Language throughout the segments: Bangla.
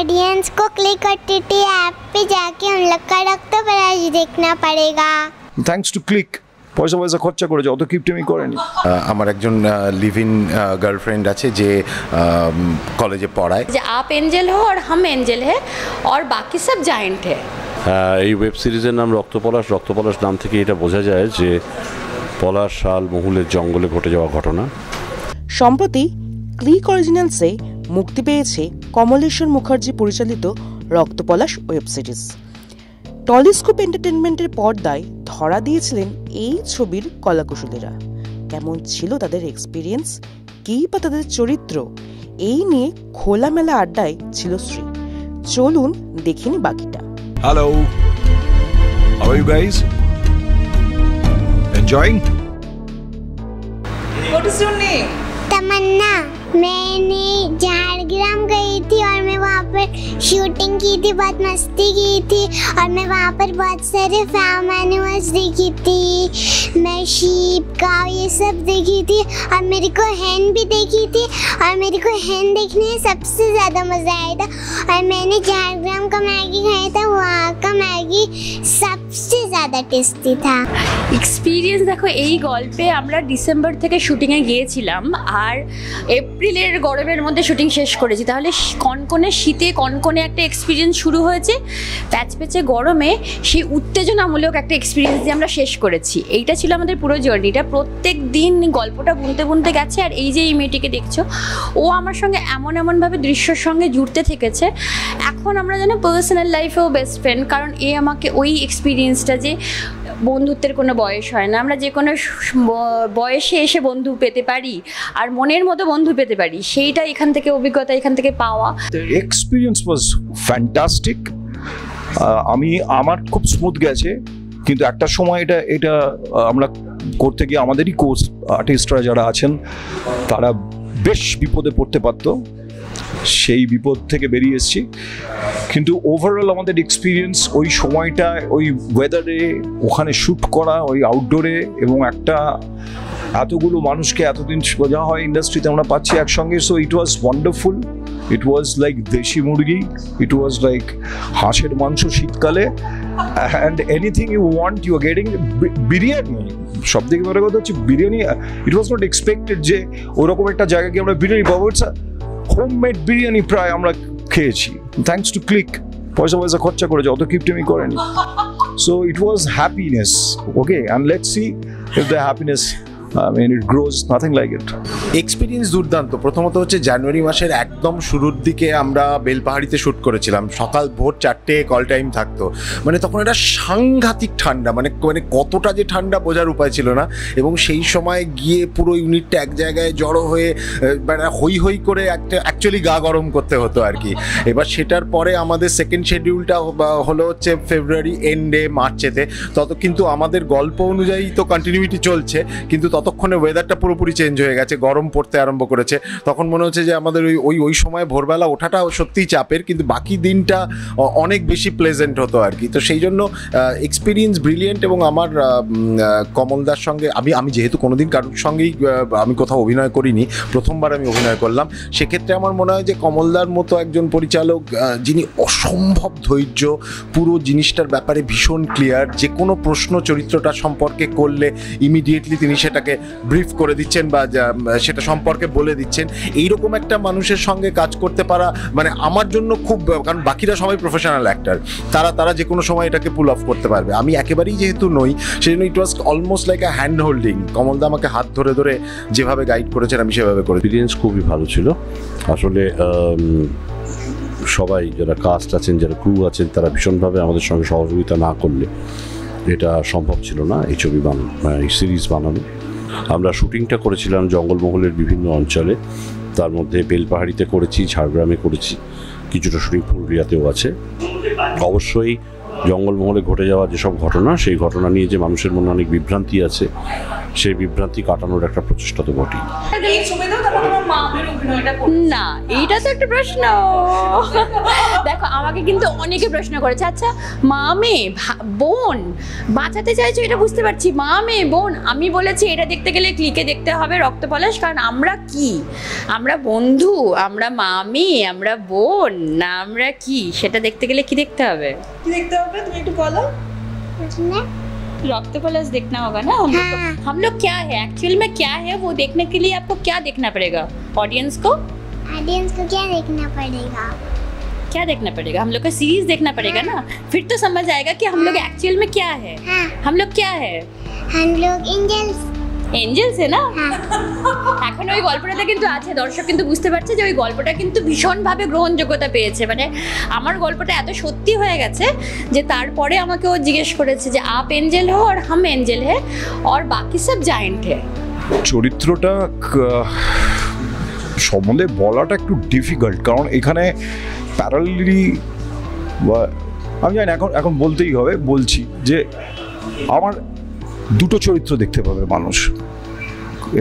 ऑडियंस को क्लिक OTT ऐप पे जाके उन लोग का रक्तपलाश देखना पड़ेगा। থ্যাঙ্কস টু ক্লিক পয়সা পয়সা খরচা করেছে, অত কিপটেমি করেনি। আমার একজন লিভ ইন গার্লফ্রেন্ড আছে যে কলেজে পড়ায়। যে आप एंजल हो और हम एंजल है और बाकी सब जायंट है। এই ওয়েব সিরিজের নাম রক্তপলাশ। রক্তপলাশ নাম থেকে এটা বোঝা যায় যে পলাশ শাল মহুলের জঙ্গলে ঘটে যাওয়া ঘটনা। সম্প্রতি ক্লিক অরিজিনালসে মুক্তি পেয়েছে কমলেশ্বর মুখার্জি পরিচালিত রক্তপলাশ ওয়েব সিরিজ। টলিস্কোপ এন্টারটেনমেন্টের পর্দায় ধরা দিয়েছিলেন এই ছবির কলাকুশলীরা। কেমন ছিল তাদের এক্সপিরিয়েন্স, কী বা তাদের চরিত্র, এই নিয়ে খোলামেলা আড্ডায় ছিল শ্রী। চলুন দেখিনি বাকিটা। Hello, how are you guys? Enjoying? What is your name? Tamanna. मैंने झारग्राम गई थी और मैं वहाँ पर शूटिंग की थी, बहुत मस्ती की थी और मैं वहाँ पर बहुत सारे फार्म एनिमल्स देखी थी। मैं शीप काऊ ये सब देखी थी और मेरे को हैन भी देखी थी और मेरे को हैन देखने में सबसे ज़्यादा मज़ा आया था। और मैंने झारग्राम का मैगी खाया था, वहाँ का मैगी सबसे ज़्यादा टेस्टी था। এক্সপিরিয়েন্স দেখো, এই গল্পে আমরা ডিসেম্বর থেকে শুটিংয়ে গিয়েছিলাম আর এপ্রিলের গরমের মধ্যে শুটিং শেষ করেছি। তাহলে কনকনে শীতে কনকনে একটা এক্সপিরিয়েন্স শুরু হয়েছে, প্যাচপ্যাচে গরমে সেই উত্তেজনামূলক একটা এক্সপিরিয়েন্স দিয়ে আমরা শেষ করেছি। এইটা ছিল আমাদের পুরো জার্নিটা। প্রত্যেক দিন গল্পটা বুনতে বুনতে গেছে। আর এই যে এই মেয়েটিকে দেখছো, ও আমার সঙ্গে এমনভাবে দৃশ্যর সঙ্গে জুড়তে থেকেছে। এখন আমরা যেন পার্সোনাল লাইফেও বেস্ট ফ্রেন্ড, কারণ এ আমাকে ওই এক্সপিরিয়েন্সটা যে বন্ধুত্বের কোনো বয়স হয় না, আমরা যে কোনো বয়সে এসে বন্ধু পেতে পারি আর মনের মতো বন্ধু পেতে পারি, সেইটা এখান থেকে অভিজ্ঞতা, এখান থেকে পাওয়া। এক্সপিরিয়েন্স ওয়াজ ফ্যান্টাস্টিক। আমার খুব স্মুথ গেছে, কিন্তু একটা সময় এটা আমরা করতে গিয়ে আমাদেরই কোর্স আর্টিস্টরা যারা আছেন তারা বেশ বিপদে পড়তে পারতো। সেই বিপদ থেকে বেরিয়ে এসেছি, কিন্তু ওভারঅল আমাদের এক্সপিরিয়েন্স ওই সময়টা, ওই ওয়েদারে ওখানে শ্যুট করা, ওই আউটডোরে, এবং একটা এতগুলো মানুষকে এতদিন সোজা হয় ইন্ডাস্ট্রিতে আমরা পাচ্ছি একসঙ্গে। So it was wonderful. It was like desi murgi, it was like হাঁসের মাংস শীতকালে, and anything you want you are getting. Biryani, সব থেকে বড় কথা হচ্ছে biryani. It was not expected যে ওরকম একটা জায়গায় গিয়ে আমরা বিরিয়ানি পাবো। ইটস হোমমেড বিরিয়ানি প্রায় আমরা খেয়েছি, থ্যাঙ্কস টু ক্লিক। পয়সা খরচা করেছে, অত কিপটেমি করেনি। So it was happiness. Okay, and let's see if the happiness it grows, nothing like it. Experience দুর্দান্ত। প্রথমত হচ্ছে জানুয়ারি মাসের একদম শুরুর দিকে আমরা বেলপাহাড়িতে শ্যুট করেছিলাম। সকাল ভোর 4টে কল টাইম থাকতো। মানে তখন একটা সাংঘাতিক ঠান্ডা, মানে কতটা যে ঠান্ডা বোঝার উপায় ছিল না। এবং সেই সময় গিয়ে পুরো ইউনিটটা এক জায়গায় জড়ো হয়ে মানে হই করে একটা অ্যাকচুয়ালি গা গরম করতে হতো আর কি। এবার সেটার পরে আমাদের সেকেন্ড শিডিউলটা হলো হচ্ছে ফেব্রুয়ারি এন্ডে মার্চেতে। কিন্তু আমাদের গল্প অনুযায়ী তো কন্টিনিউটি চলছে, কিন্তু ততক্ষণে ওয়েদারটা পুরোপুরি চেঞ্জ হয়ে গেছে, গরম পড়তে আরম্ভ করেছে। তখন মনে হচ্ছে যে আমাদের ওই সময় ভোরবেলা ওঠাটা সত্যিই চাপের, কিন্তু বাকি দিনটা অনেক বেশি প্লেজেন্ট হতো আর কি। তো সেই জন্য এক্সপিরিয়েন্স ব্রিলিয়েন্ট। এবং আমার কমলদার সঙ্গে আমি যেহেতু কোনোদিন কারোর সঙ্গেই আমি কোথাও অভিনয় করিনি, প্রথমবার আমি অভিনয় করলাম, সেক্ষেত্রে আমার মনে হয় যে কমলদার মতো একজন পরিচালক যিনি অসম্ভব ধৈর্য, পুরো জিনিসটার ব্যাপারে ভীষণ ক্লিয়ার, যে কোনো প্রশ্ন চরিত্রটা সম্পর্কে করলে ইমিডিয়েটলি তিনি সেটাকে ব্রিফ করে দিচ্ছেন বা সেটা সম্পর্কে বলে দিচ্ছেন। এইরকম একটা মানুষের সঙ্গে কাজ করতে পারা মানে আমার জন্য খুব, কারণ বাকিরা সবাই প্রফেশনাল অ্যাক্টর, তারা যে কোনো সময় এটাকে পুল অফ করতে পারবে। আমি একেবারেই যেহেতু নই, সেই জন্য it was almost like a hand holding. কমলদা আমাকে হাত ধরে ধরে যেভাবে গাইড করেছেন আমি সেভাবে করে। এক্সপিরিয়েন্স খুবই ভালো ছিল আসলে। সবাই যারা কাস্ট আছেন, যারা ক্রু আছেন, তারা ভীষণভাবে আমাদের সঙ্গে সহযোগিতা না করলে এটা সম্ভব ছিল না এই ছবি বানানো, এই সিরিজ বানানো। আমরা শুটিংটা করেছিলাম জঙ্গলমহলের বিভিন্ন অঞ্চলে, তার মধ্যে বেলপাহাড়িতে করেছি, ঝাড়গ্রামে করেছি, কিছুটা শুটিং পুরুলিয়াতেও আছে। অবশ্যই জঙ্গলমহলে ঘটে যাওয়া যেসব ঘটনা, সেই ঘটনা নিয়ে যে মানুষের মনে অনেক বিভ্রান্তি আছে, সেই বিভ্রান্তি কাটানোর একটা প্রচেষ্টা তো বটেই। মামের অভিনয়টা না, এইটা তো একটা প্রশ্ন। দেখো, আমাকে কিন্তু অনেকে প্রশ্ন করেছে, আচ্ছা মা মেয়ে বোন বাঁচাতে চাইছো, এটা বুঝতে পারছি, মা মেয়ে বোন। আমি বলেছি এটা দেখতে গেলে ক্লিকে দেখতে হবে রক্তপলাশ, কারণ আমরা কি, আমরা বন্ধু, আমরা মামি, আমরা বোন, না আমরা কি, সেটা দেখতে গেলে কি দেখতে হবে? কি দেখতে হবে তুমি একটু বলো। रॉक्टोपलस देखना होगा ना हम लोग क्या है एक्चुअल में, क्या है वो देखने के लिए आपको क्या देखना पड़ेगा? ऑडियंस को क्या देखना पड़ेगा? क्या देखना पड़ेगा? हम लोग का सीरीज देखना पड़ेगा ना, फिर तो समझ आएगा कि हम लोग एक्चुअल में क्या है। हम लोग क्या है? हम लोग এঞ্জেলস না। এখন ওই গল্পটাতে কিন্তু আছে, দর্শক কিন্তু বুঝতে পারছে যে ওই গল্পটা কিন্তু ভীষণভাবে গ্রহণযোগ্যতা পেয়েছে। মানে আমার গল্পটা এত সত্যি হয়ে গেছে যে তারপরে আমাকে ও জিজ্ঞেস করেছে যে আপ এঞ্জেল হো আর হাম এঞ্জেল হে আর বাকি সব জায়েন্ট হে। চরিত্রটা সম্বন্ধে বলাটা একটু ডিফিকাল্ট, কারণ এখানে প্যারালেলি, আমি জানি এখন বলতেই হবে, বলছি যে আমার দুটো চরিত্র দেখতে পাবে মানুষ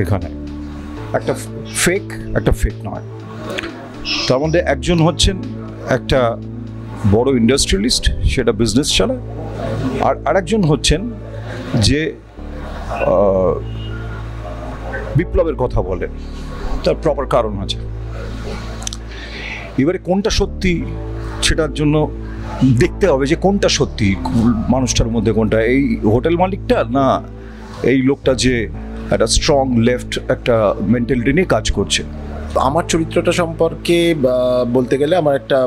এখানে, একটা ফেক নয়। তার মধ্যে একজন হচ্ছেন একটা বড় ইন্ডাস্ট্রিয়ালিস্ট, সেটা বিজনেস চালায়, আর আরেকজন হচ্ছেন যে বিপ্লবের কথা বলে, তার প্রপার কারণ আছে। এবারে কোনটা সত্যি সেটার জন্য দেখতে হবে যে কোনটা সত্যি মানুষটার মধ্যে, কোনটা এই হোটেল মালিকটা না এই লোকটা যে একটা স্ট্রং লেফট একটা মেন্টালিটি নিয়ে কাজ করছে। আমার চরিত্রটা সম্পর্কে বলতে গেলে আমার একটা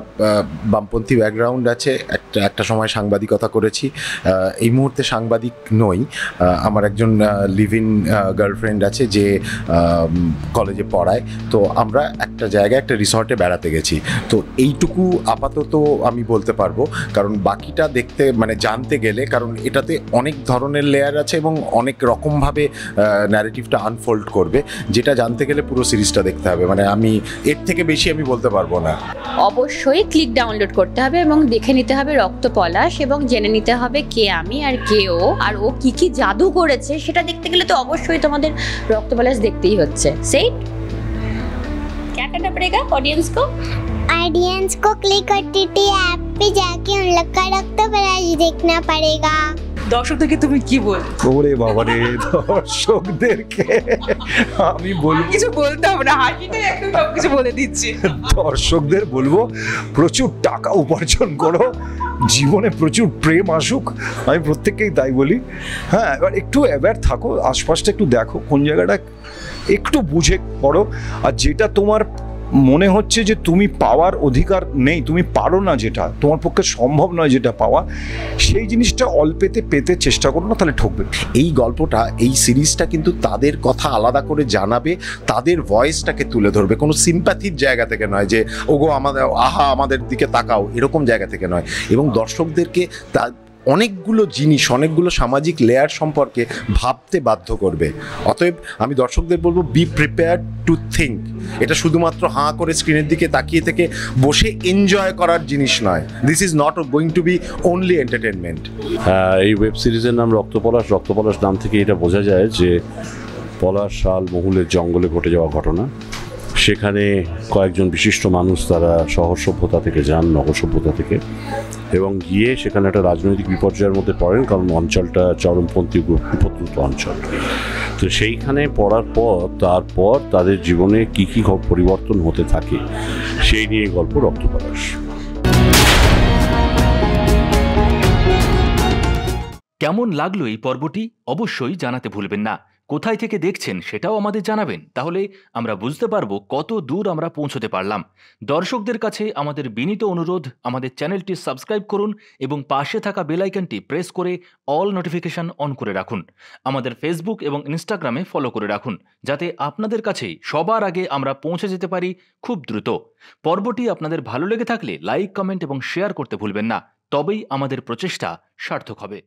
বামপন্থী ব্যাকগ্রাউন্ড আছে, একটা সময় সাংবাদিকতা করেছি, এই মুহূর্তে সাংবাদিক নই। আমার একজন লিভ ইন গার্লফ্রেন্ড আছে যে কলেজে পড়ায়, তো আমরা একটা জায়গায় একটা রিসর্টে বেড়াতে গেছি। তো এইটুকু আপাতত আমি বলতে পারবো, কারণ বাকিটা দেখতে মানে জানতে গেলে, কারণ এটাতে অনেক ধরনের লেয়ার আছে এবং অনেক রকমভাবে ন্যারেটিভটা আনফোল্ড করবে, যেটা জানতে গেলে পুরো সিরিজটা দেখতে হবে। মানে আমি এর থেকে বেশি আমি বলতে পারবো না। অবশ্যই ক্লিক ডাউনলোড করতে হবে এবং দেখে নিতে হবে রক্তপলাশ, এবং জেনে নিতে হবে কে আমি আর কে ও, আর ও কি কি জাদু করেছে সেটা দেখতে গেলে তো অবশ্যই তোমাদের রক্তপলাশ দেখতেই হচ্ছে। সেই क्या करना पड़ेगा ऑडियंस को क्लिक और टीटी ऐप पे जाके उन लोग का रक्तपलाश देखना पड़ेगा। দর্শকদেরকে তুমি কি বল? ওরে বাবা রে, দর্শকদেরকে আমি বলবো, কিছু বলতে হবে না, হাসিটাই একদম সবকিছু বলে দিচ্ছি। দর্শকদের বলবো প্রচুর টাকা উপার্জন করো, জীবনে প্রচুর প্রেম আসুক, আমি প্রত্যেককেই তাই বলি। হ্যাঁ, এবার একটু অ্যাওয়্যার থাকো, আশপাশটা একটু দেখো, কোন জায়গাটা একটু বুঝে করো, আর যেটা তোমার মনে হচ্ছে যে তুমি পাওয়ার অধিকার নেই, তুমি পারো না, যেটা তোমার পক্ষে সম্ভব নয় যেটা পাওয়া, সেই জিনিসটা অল্পেতে পেতে চেষ্টা করো না, তাহলে ঠকবে। এই গল্পটা, এই সিরিজটা কিন্তু তাদের কথা আলাদা করে জানাবে, তাদের ভয়েসটাকে তুলে ধরবে, কোনো সিম্প্যাথির জায়গা থেকে নয় যে ওগো আমাদের আহা আমাদের দিকে তাকাও, এরকম জায়গা থেকে নয়, এবং দর্শকদেরকে তা অনেকগুলো জিনিস, অনেকগুলো সামাজিক লেয়ার সম্পর্কে ভাবতে বাধ্য করবে। অতএব আমি দর্শকদের বলবো, বি প্রিপেয়ার্ড টু থিঙ্ক। এটা শুধুমাত্র হাঁ করে স্ক্রিনের দিকে তাকিয়ে থেকে বসে এনজয় করার জিনিস নয়। This is not going to be only entertainment. এই ওয়েব সিরিজের নাম রক্তপলাশ। রক্তপলাশ নাম থেকে এটা বোঝা যায় যে পলাশ শাল মহুলের জঙ্গলে ঘটে যাওয়া ঘটনা। সেখানে কয়েকজন বিশিষ্ট মানুষ তারা শহর সভ্যতা থেকে যান, নগর সভ্যতা থেকে, এবং গিয়ে সেখানে একটা রাজনৈতিক বিপর্যয়ের মধ্যে পড়েন, কারণ অঞ্চলটা চরমপন্থী উপদ্রুত অঞ্চল। তো সেইখানে পড়ার পর তারপর তাদের জীবনে কী কী পরিবর্তন হতে থাকে সেই নিয়ে গল্প রক্তপলাশ। কেমন লাগলো এই পর্বটি অবশ্যই জানাতে ভুলবেন না। কোথায় থেকে দেখছেন সেটাও আমাদের জানাবেন, তাহলে আমরা বুঝতে পারবো কত দূর আমরা পৌঁছতে পারলাম। দর্শকদের কাছে আমাদের বিনীত অনুরোধ, আমাদের চ্যানেলটি সাবস্ক্রাইব করুন এবং পাশে থাকা বেল আইকনটি প্রেস করে অল নোটিফিকেশন অন করে রাখুন। আমাদের ফেসবুক এবং ইনস্টাগ্রামে ফলো করে রাখুন, যাতে আপনাদের কাছে সবার আগে আমরা পৌঁছে যেতে পারি খুব দ্রুত। পর্বটি আপনাদের ভালো লেগে থাকলে লাইক, কমেন্ট এবং শেয়ার করতে ভুলবেন না, তবেই আমাদের প্রচেষ্টা সার্থক হবে।